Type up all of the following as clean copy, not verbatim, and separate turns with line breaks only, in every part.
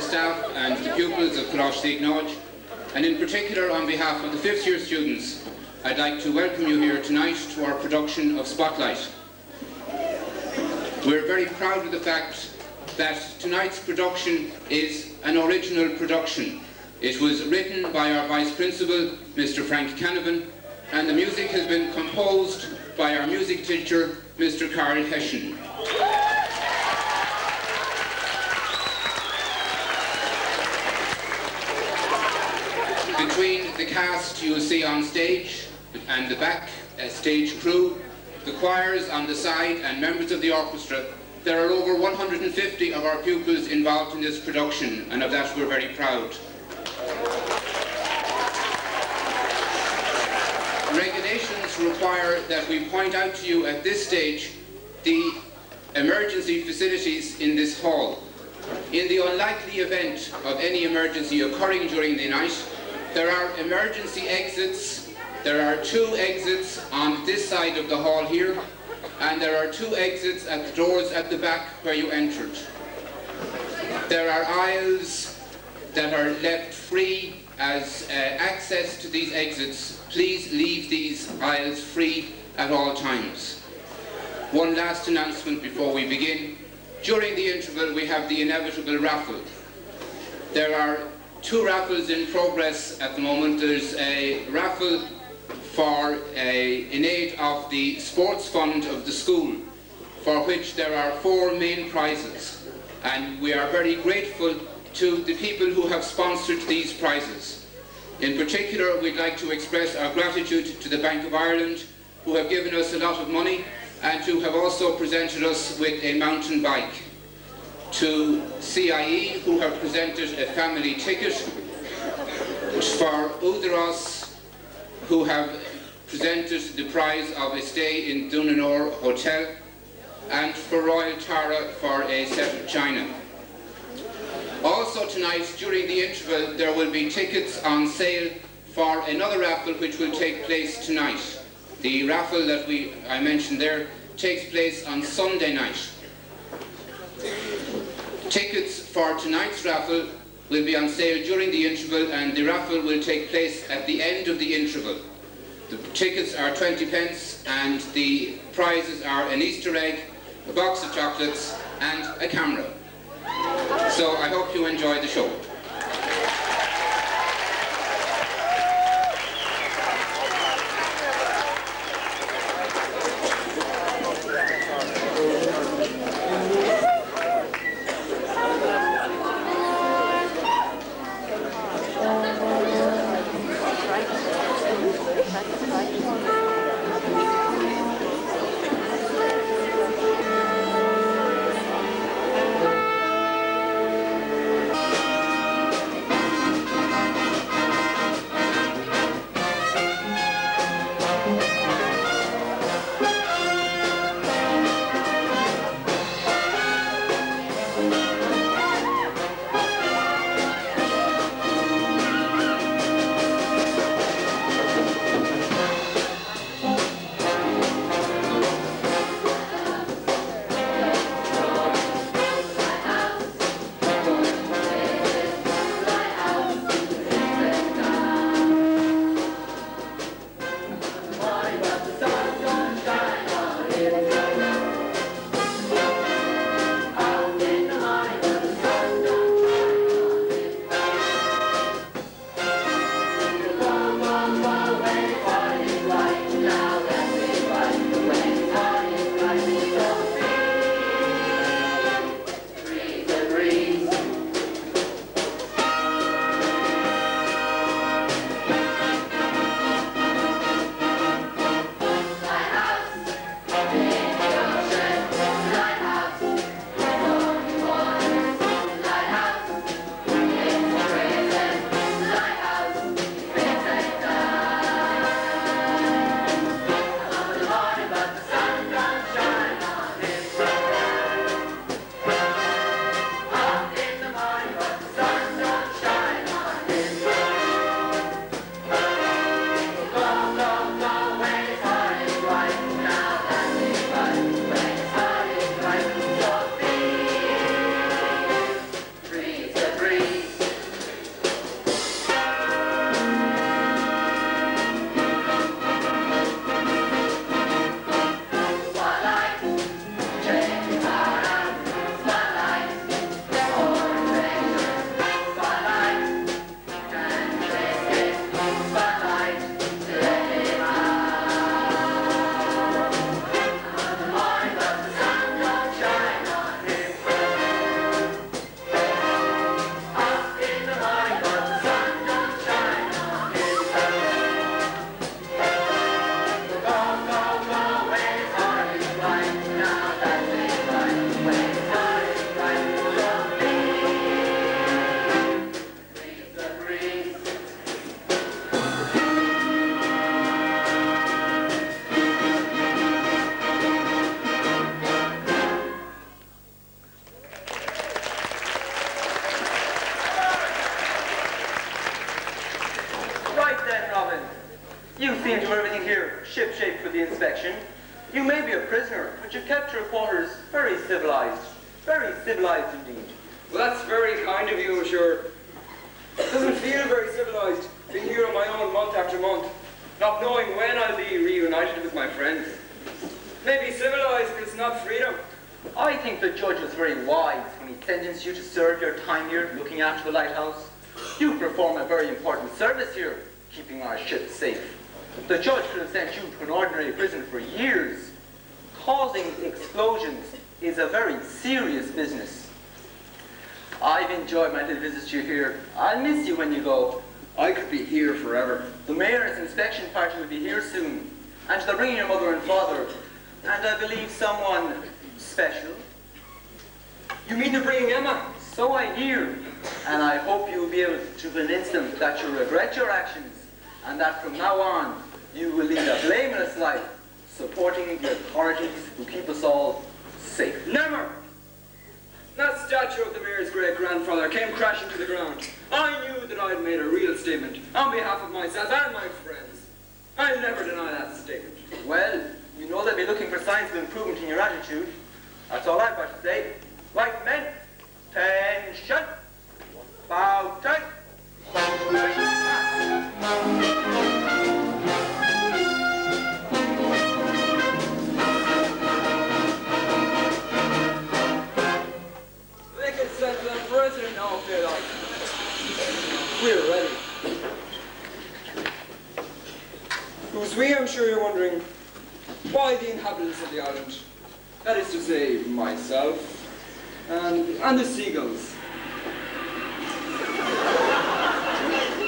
staff and the pupils of Coláiste Gnóid, and in particular on behalf of the 5th year students, I'd like to welcome you here tonight to our production of Spotlight. We're very proud of the fact that tonight's production is an original production. It was written by our Vice Principal, Mr. Frank Canavan, and the music has been composed by our music teacher, Mr. Carl Hession. Between the cast you will see on stage and the back stage crew, the choirs on the side and members of the orchestra, there are over 150 of our pupils involved in this production, and of that we're very proud. Regulations require that we point out to you at this stage the emergency facilities in this hall. In the unlikely event of any emergency occurring during the night, there are emergency exits. There are 2 exits on this side of the hall here, and there are 2 exits at the doors at the back where you entered. There are aisles that are left free as access to these exits. Please leave these aisles free at all times. One last announcement before we begin. During the interval we have the inevitable raffle. There are 2 raffles in progress at the moment. There's a raffle in aid of the sports fund of the school, for which there are 4 main prizes, and we are very grateful to the people who have sponsored these prizes. In particular, we'd like to express our gratitude to the Bank of Ireland, who have given us a lot of money and who have also presented us with a mountain bike. To CIE, who have presented a family ticket. For Udaros, who have presented the prize of a stay in Dunanore Hotel, and for Royal Tara for a set of china. Also tonight, during the interval, there will be tickets on sale for another raffle which will take place tonight. The raffle that I mentioned there takes place on Sunday night. Tickets for tonight's raffle will be on sale during the interval, and the raffle will take place at the end of the interval. The tickets are 20 pence, and the prizes are an Easter egg, a box of chocolates, and a camera. So I hope you enjoy the show.
seem to have everything here ship-shape for the inspection. You may be a prisoner, but you've kept your quarters very civilized. Very civilized indeed.
Well, that's very kind of you, monsieur. It doesn't feel very civilized, being here on my own month after month, not knowing when I'll be reunited with my friends. Maybe civilized, but it's not freedom.
I think the judge was very wise when he sentenced you to serve your time here looking after the lighthouse. You perform a very important service here, keeping our ship safe. The judge could have sent you to an ordinary prison for years. Causing explosions is a very serious business. I've enjoyed my little visit to you here. I'll miss you when you go.
I could be here forever.
The mayor's inspection party will be here soon, and they're bringing your mother and father, and I believe someone special.
You mean they're bringing Emma?
So I hear, and I hope you will be able to convince them that you regret your actions, and that from now on, you will lead a blameless life, supporting the authorities who keep us all safe.
Never! That statue of the mayor's great-grandfather came crashing to the ground. I knew that I'd made a real statement on behalf of myself and my friends. I'll never deny that statement.
Well, you know they'll be looking for signs of improvement in your attitude. That's all I've got to say. Right, men, tension, bow tight.
They can send the president now if they like. We're ready. Who's we, I'm sure you're wondering. Why the inhabitants of the island? That is to say, myself and the seagulls.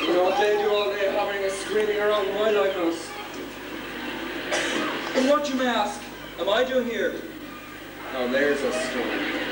You know what they do all day, having us screaming around my lighthouse. And what you may ask, am I doing here? Now there's a story.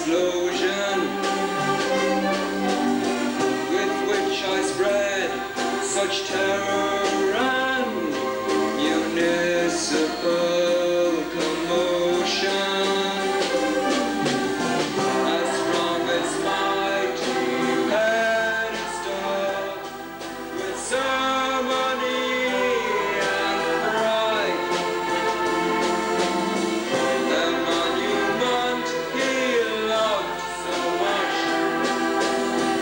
explosion with which I spread such terror and municipal commotion. As from its mighty pedestal, with ceremony and pride, the monument he loved so much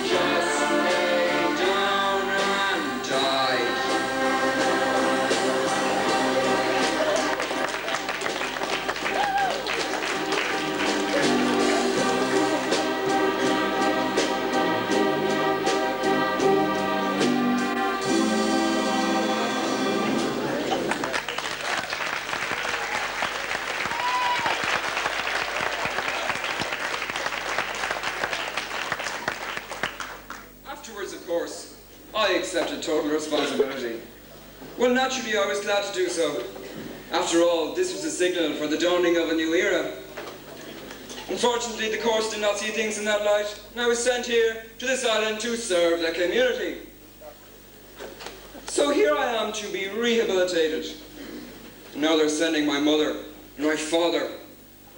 just lay down and died. Afterwards, of course, I accepted total responsibility. Well, naturally, I was glad to do so. After all, this was a signal for the dawning of a new era. Unfortunately, the course did not see things in that light, and I was sent here to this island to serve the community. So here I am to be rehabilitated. Now they're sending my mother and my father,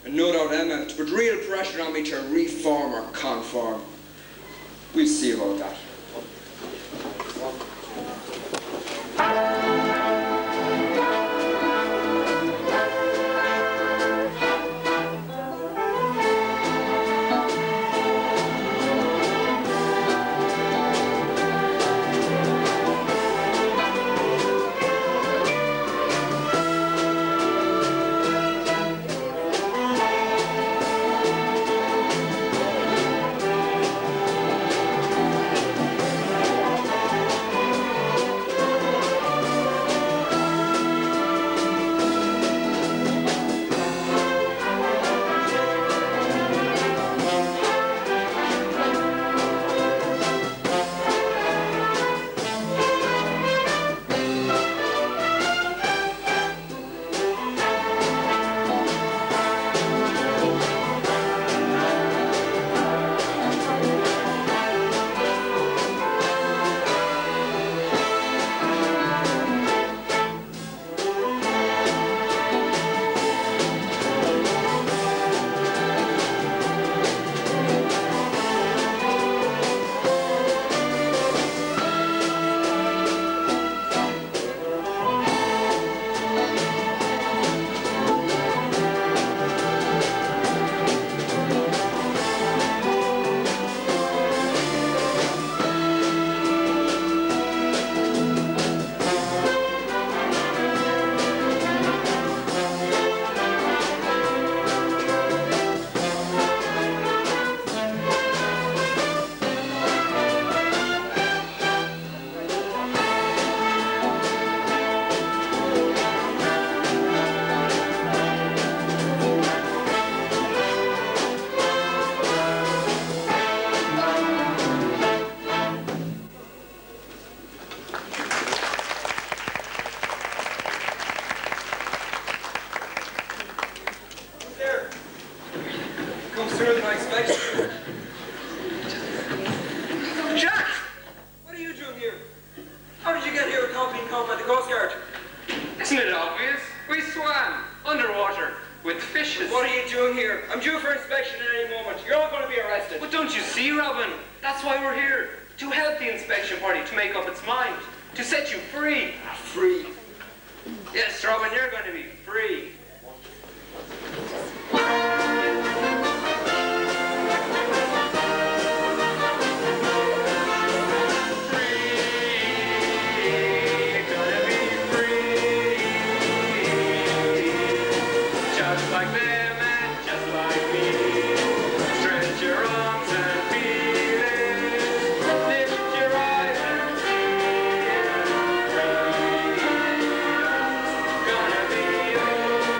and no doubt Emma, to put real pressure on me to reform or conform. We'll see about that. There. Comes sooner than I expected. Jack! What are you doing here? How did you get here without being caught by the Coast Guard?
Isn't it obvious? We swam underwater with fishes.
What are you doing here? I'm due for inspection at any moment. You're all going to be arrested.
But don't you see, Robin? That's why we're here. To help the inspection party to make up its mind. To set you free.
Free.
Yes, Robin, you're going to be free. Just like them and just like me. Stretch your arms and feel it. Lift your eyes and see it. Gonna be okay.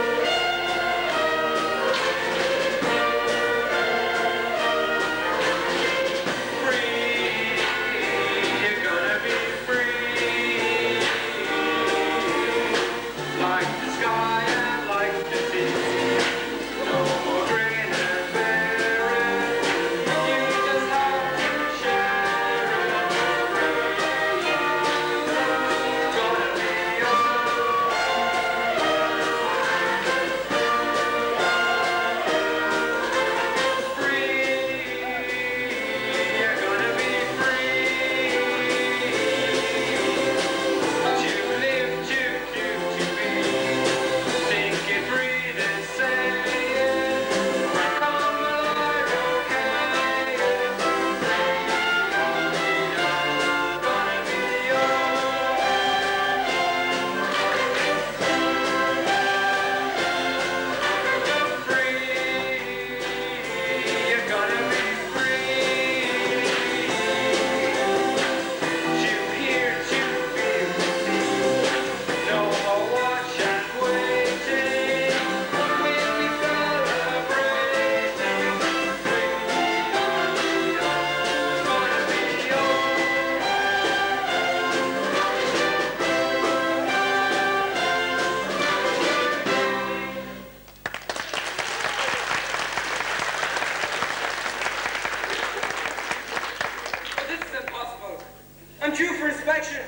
due for inspection.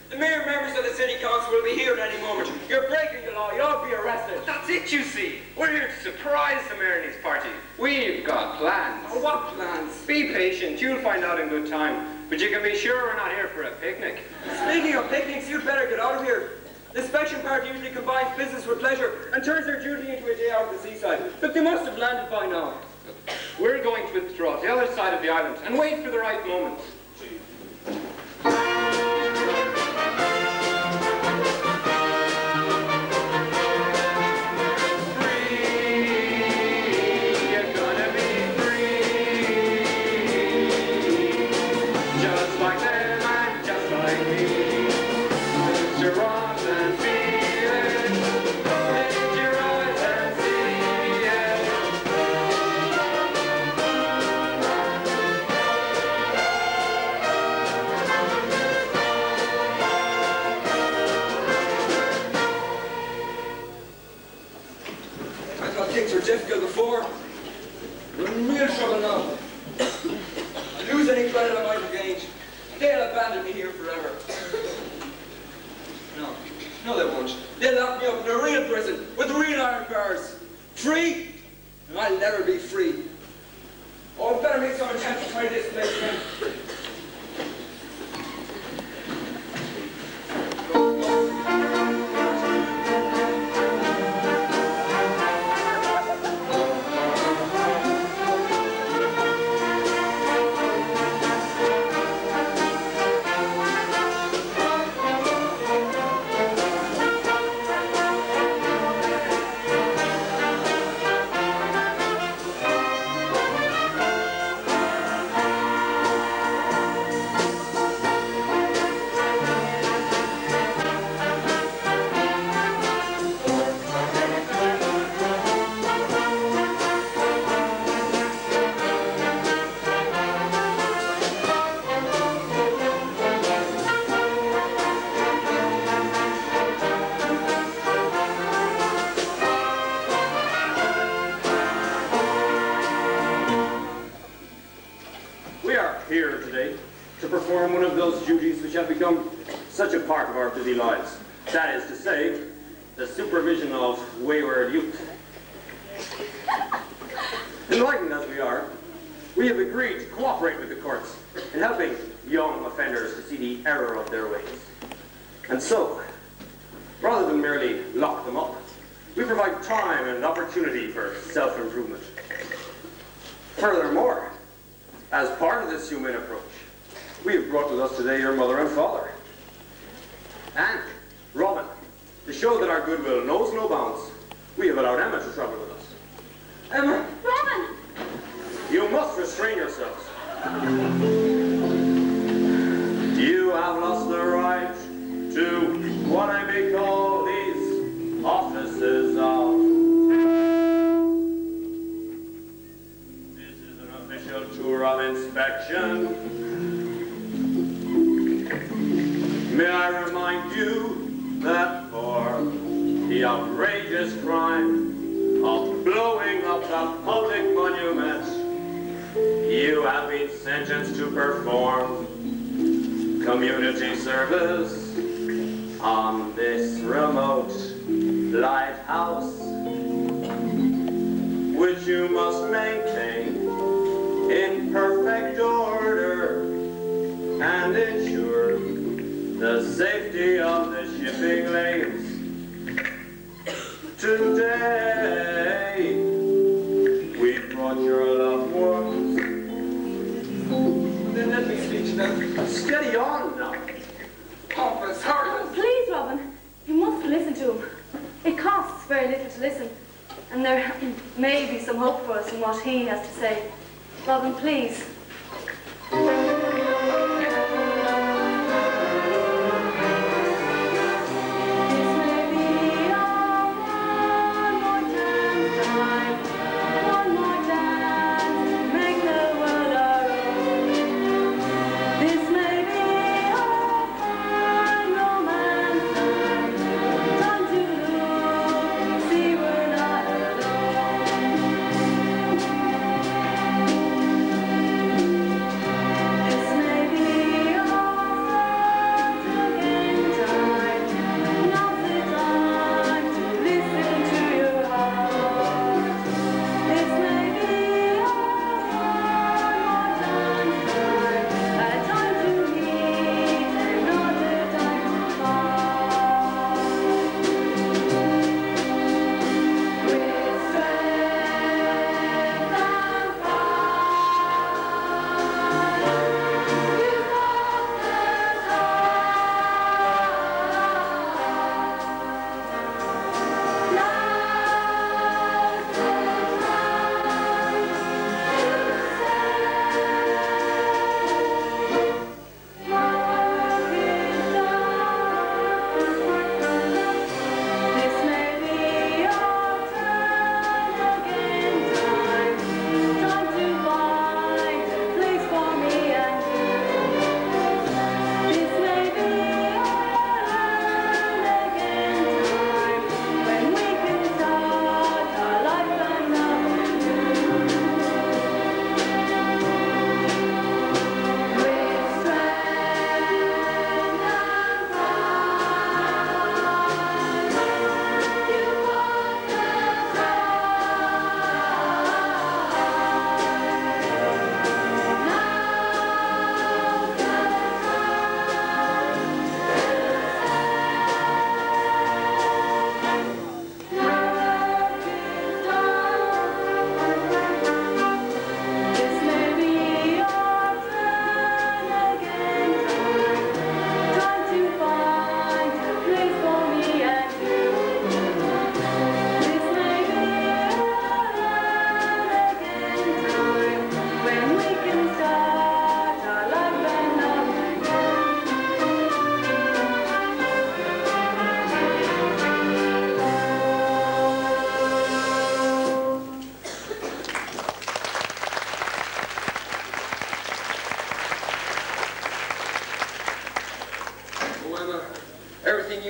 The mayor and members of the city council will be here at any moment. You're breaking the law. You'll all be arrested.
That's it, you see. We're here to surprise the mayor and his party. We've got plans.
Oh, what plans?
Be patient. You'll find out in good time. But you can be sure we're not here for a picnic.
Speaking of picnics, you'd better get out of here. The inspection party usually combines business with pleasure and turns their duty into a day out at the seaside. Look, they must have landed by now.
We're going to withdraw to the other side of the island and wait for the right moment.
Things were difficult before. We're in real trouble now. I lose any credit I might have gained. They'll abandon me here forever. No, they won't. They'll lock me up in a real prison with real iron bars. Free? And I'll never be free. Oh, I better make some attempt to try this place again.
Here today to perform one of those duties which have become such a part of our busy lives. That is to say, the supervision of wayward youth. Enlightened as we are, we have agreed to cooperate with the courts in helping young offenders to see the error of their ways. And so, rather than merely lock them up, we provide time and opportunity for self-improvement. Furthermore, as part of this humane approach, we have brought with us today your mother and father. And Robin, to show that our goodwill knows no bounds, we have allowed Emma to travel with us.
Emma!
Robin!
You must restrain yourselves. You have lost the right to what I may call these offices of. This is an official tour of inspection. May I remind you that for the outrageous crime of blowing up the public monument, you have been sentenced to perform community service on this remote lighthouse, which you must maintain in perfect order and ensure the safety of the shipping lanes. Today, we brought your loved ones.
Then let me speak to them.
Steady on now.
Pompous, heartless.
Please, Robin, you must listen to him. It costs very little to listen, and there may be some hope for us in what he has to say. Robin, please.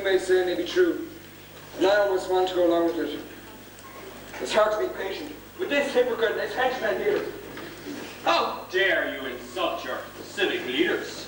may say may be true, and I almost want to go along with it. It's hard to be patient with this hypocrite and this henchman here.
How dare you insult your civic leaders?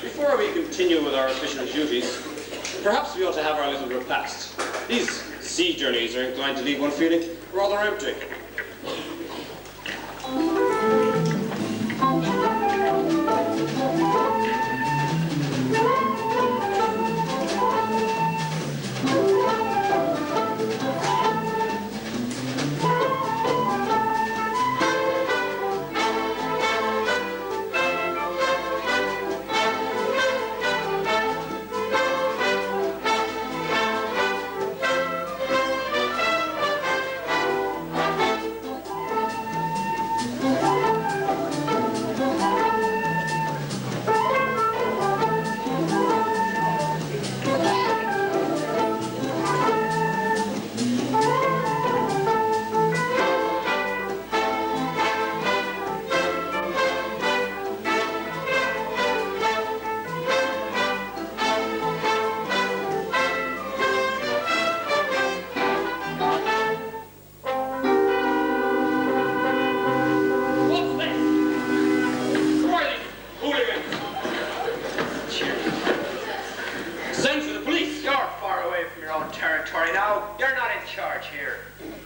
Before we continue with our official duties, perhaps we ought to have our little repast. These sea journeys are inclined to leave one feeling rather empty.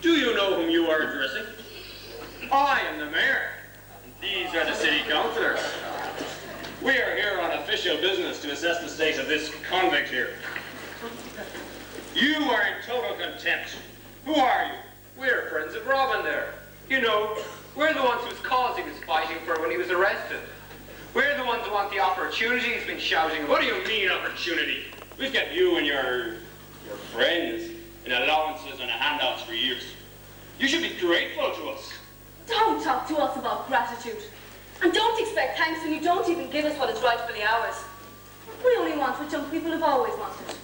Do you know whom you are addressing? I am the mayor. These are the city councillors. We are here on official business to assess the state of this convict here. You are in total contempt. Who are you?
We're friends of Robin there. You know, we're the ones whose cause he was fighting for when he was arrested. We're the ones who want the opportunity he's been shouting about.
What do you mean, opportunity? We've kept you and your friends in allowances and handouts for years. You should be grateful to us.
Don't talk to us about gratitude. And don't expect thanks when you don't even give us what is rightfully ours. We only want what young people have always wanted.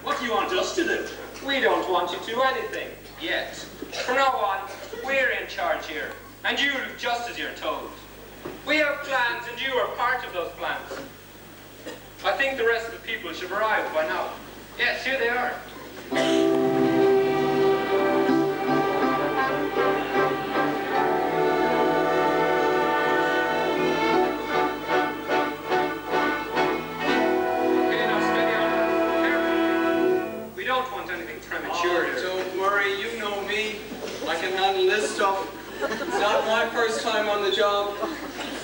What do you want us to do?
We don't want you to do anything, yet. From now on, we're in charge here, and you do just as you're told. We have plans, and you are part of those plans. I think the rest of the people should arrive by now. Yes, here they are. Okay, now steady on. Careful. We don't want anything premature here.
Don't worry, you know me. I can handle this stuff. It's not my first time on the job.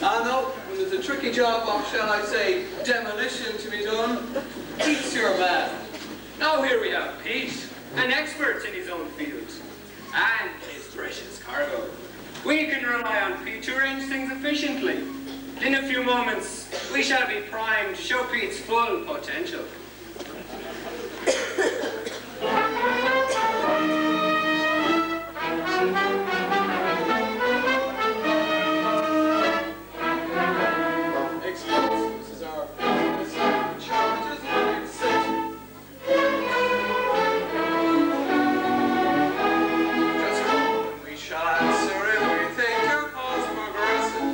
I know, when there's a tricky job of, shall I say, demolition to be done, Pete's your man.
Now here we have Pete, an expert in his own field, and his precious cargo. We can rely on Pete to arrange things efficiently. In a few moments, we shall be primed to show Pete's full potential.
Explosives is our business. Charges are set. Just call and we shall answer if we think your cause progressive.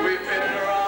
We've been around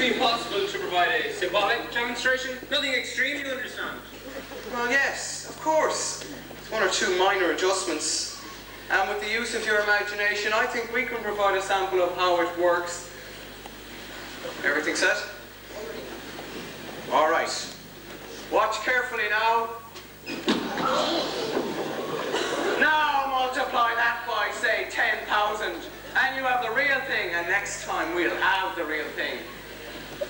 be possible to provide a symbolic demonstration? Nothing extreme, you understand?
Well, yes, of course. It's one or two minor adjustments. And with the use of your imagination, I think we can provide a sample of how it works. Everything set? All right. Watch carefully now. Now multiply that by, say, 10,000, and you have the real thing, and next time we'll have the real thing.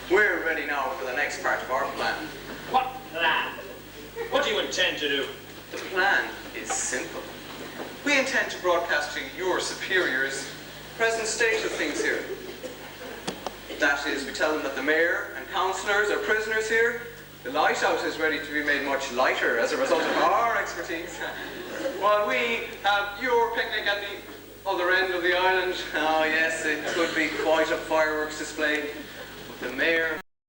We're ready now for the next part of our plan.
What plan? What do you intend to do?
The plan is simple. We intend to broadcast to your superiors the present state of things here. That is, we tell them that the mayor and councillors are prisoners here. The lighthouse is ready to be made much lighter as a result of our expertise. While we have your picnic at the other end of the island. Oh yes, it could be quite a fireworks display. But the mayor